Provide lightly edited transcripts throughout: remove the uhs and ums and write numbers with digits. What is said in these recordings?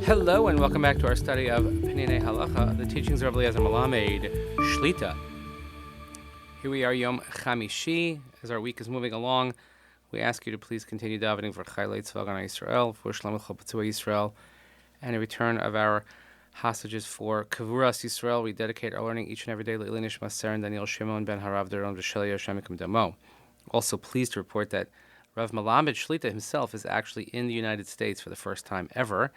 Hello and welcome back to our study of Peninei Halacha, the teachings of Rabbi Eliezer Melamed Shlita. Here we are, Yom Chamishi. As our week is moving along, we ask you to please continue davening for Chaylei Tzva Yisrael, for Shlomo Chol Yisrael, and a return of our hostages for Kavuras Yisrael. We dedicate our learning each and every day to Nishmat Seren Daniel Shimon ben Harav Daron V'Shelya Hashem Yikum Damo. Also pleased to report that Rav Melamed Shlita himself is actually in the United States for the first time ever,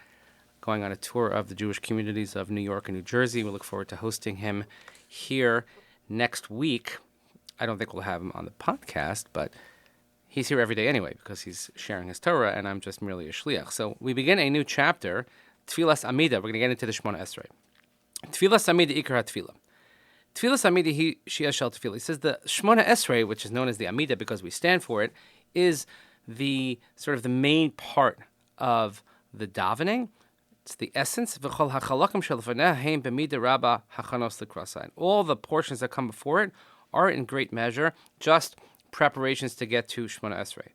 going on a tour of the Jewish communities of New York and New Jersey. We look forward to hosting him here next week. I don't think we'll have him on the podcast, but he's here every day anyway because he's sharing his Torah, and I'm just merely a shliach. So we begin a new chapter, Tefillah Amida. We're going to get into the Shemoneh Esreh. Tefillah Amida Ikar HaTefillah. Tefillah Amida Hi Shia Shel Tefillah. He says the Shemoneh Esreh, which is known as the Amida because we stand for it, is the sort of the main part of the davening. It's the essence. All the portions that come before it are in great measure just preparations to get to Shemoneh Esreh.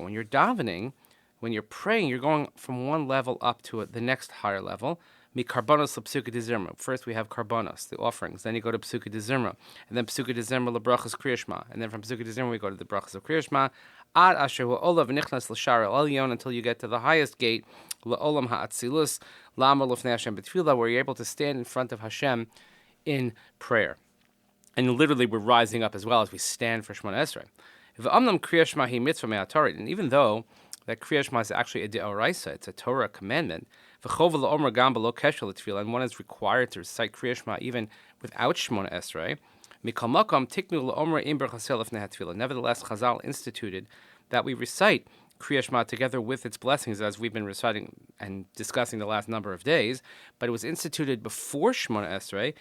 When you're davening, when you're praying, you're going from one level up to the next higher level. First we have karbonos, the offerings. Then you go to Psuka de Zimra. And then Psuka de Zimra lebrachas Kriya Shema. And then from Psuka de Zimra we go to the brachas of Kriya Shema. Ad asher olav nichnas l'shar elyon, until you get to the highest gate, la'olam ha'atzilus, la'amar l'fnei Hashem b'tefillah, where you're able to stand in front of Hashem in prayer. And literally we're rising up as well as we stand for Shemoneh Esreh. V'amnam Kriya Shema hi mitzvah me'atarit. And even though that Kriya Shema is actually a de'oraisa, it's a Torah commandment, and one is required to recite Kriya Shema even without Shemoneh Esreh. Nevertheless, Chazal instituted that we recite Kriya Shema together with its blessings, as we've been reciting and discussing the last number of days. But it was instituted before Shemoneh Esreh.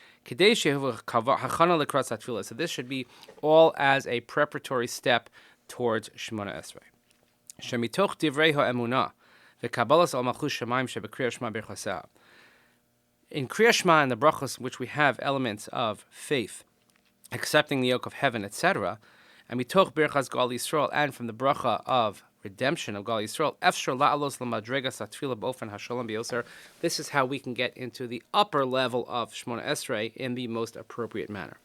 So this should be all as a preparatory step towards Shemoneh Esreh. Shemitoch divrei ha'emunah. In Kriya Shema and the brachos, which we have elements of faith, accepting the yoke of heaven, etc., and mitoch birchas Gal Yisrael, and from the bracha of redemption of Gal Yisrael, efshar la'alos l'madregas atfilah b'ofen hashalom b'yoser. This is how we can get into the upper level of Shemoneh Esreh in the most appropriate manner.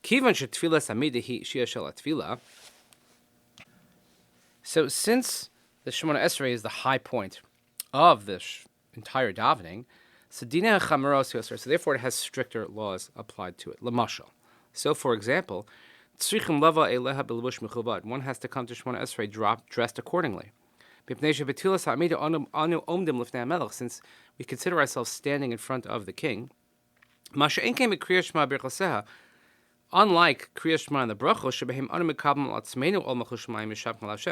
Kivan shetfilas amida hi shia shel atfilah. So since the Shemoneh Esreh is the high point of this entire davening, so therefore it has stricter laws applied to it. Lamashal. So, for example, one has to come to Shemoneh Esreh dressed accordingly. Since we consider ourselves standing in front of the king, unlike Kriya Shema and the brachos,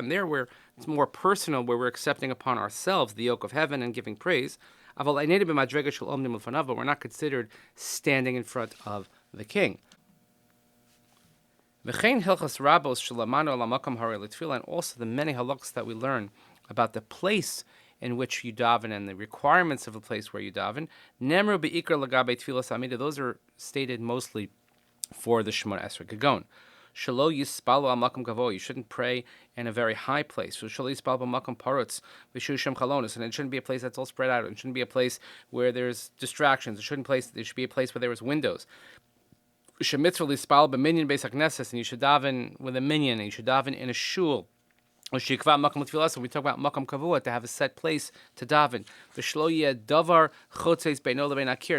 there where it's more personal, where we're accepting upon ourselves the yoke of heaven and giving praise, but we're not considered standing in front of the king. And also the many halachas that we learn about the place in which you daven and the requirements of the place where you daven, those are stated mostly for the Shemoneh Esreh. Gagon. Shalo yispalu al makom gavo. You shouldn't pray in a very high place. Shalo yispalu al makom parutz v'shusham chalonis. And it shouldn't be a place that's all spread out. It shouldn't be a place where there's distractions. There should be a place where there is windows. Shemitzvah yispalu b'minyan beis hakneses. And you should daven with a minyan. And you should daven in a shul. So we talk about makom kavua, to have a set place to daven.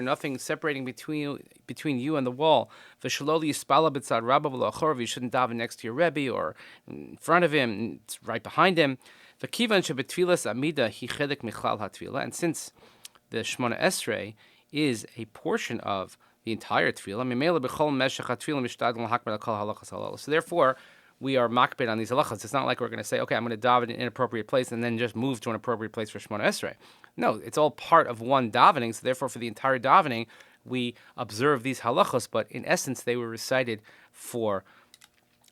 Nothing separating between you and the wall. You shouldn't daven next to your rebbe or in front of him, it's right behind him. And since the Shemoneh Esreh is a portion of the entire tefillah, so therefore we are makbid on these halachas. It's not like we're going to say, okay, I'm going to daven in an inappropriate place and then just move to an appropriate place for Shemoneh Esreh. No, it's all part of one davening, so therefore for the entire davening, we observe these halachas, but in essence, they were recited for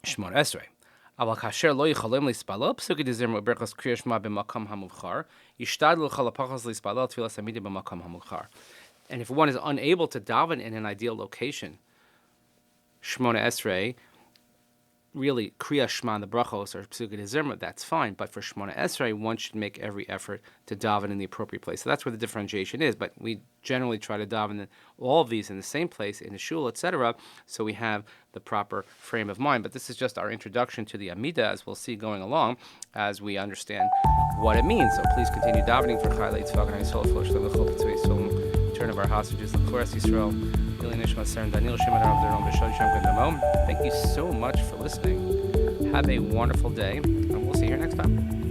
Shemoneh Esreh. And if one is unable to daven in an ideal location, Shemoneh Esreh, really Kriya Shema, the brachos, or Psukei Zimra, that's fine. But for Shemoneh Esreh, one should make every effort to daven in the appropriate place. So that's where the differentiation is. But we generally try to daven all of these in the same place, in the shul, etc., so we have the proper frame of mind. But this is just our introduction to the Amidah, as we'll see going along, as we understand what it means. So please continue davening for Chaylei Tzvah and Yisrael, Flosh Lev Chol Tzvei Yisrael, return of our hostages, the Perez Yisrael, Nishmat, Sarah, Daniel, Shemoneh Esreh. Thank you so much for listening. Have a wonderful day, and we'll see you here next time.